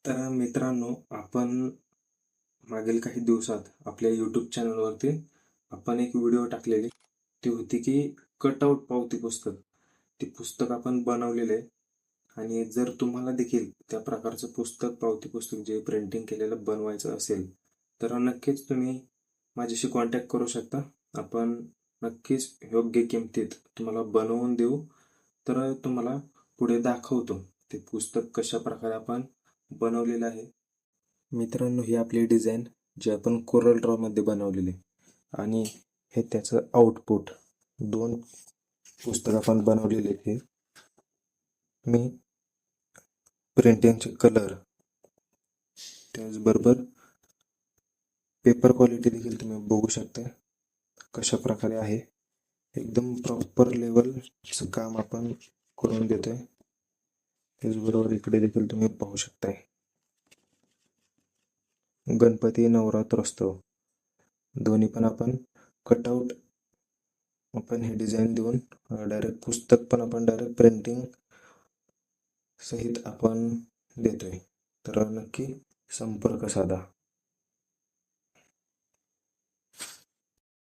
तर मित्रांनो, आपण मागील काही दिवसात आपल्या यूट्यूब चॅनलवरती आपण एक व्हिडिओ टाकलेली. ती होती की कटआउट पावती पुस्तक. ते पुस्तक आपण बनवलेले आहे. आणि जर तुम्हाला देखील त्या प्रकारचं पुस्तक, पावती पुस्तक जे प्रिंटिंग केलेलं बनवायचं असेल, तर नक्कीच तुम्ही माझ्याशी कॉन्टॅक्ट करू शकता. आपण नक्कीच योग्य किमतीत तुम्हाला बनवून देऊ. तर तुम्हाला पुढे दाखवतो ते पुस्तक कशा प्रकारे आपण बनवलेलं आहे. मित्रांनो, ही आपली डिझाईन जी आपण कोरल ड्रॉ मध्ये बनवलेली आणि हे त्याचं आउटपुट. दोन पुस्तक आपण बनवलेले. हे मी प्रिंटिंगचे कलर, त्याचबरोबर पेपर क्वालिटी देखील तुम्ही बघू शकता कशा प्रकारे आहे. एकदम प्रॉपर लेवलचं काम आपण करून देतोय. त्याचबरोबर इकडे देखील तुम्ही पाहू शकताय गणपती नवरात्रोत्सव, दोन्ही पण आपण कटआउट आपण हे डिझाईन देऊन डायरेक्ट पुस्तक पण आपण डायरेक्ट प्रिंटिंग सहित आपण देतोय. तर नक्की संपर्क साधा.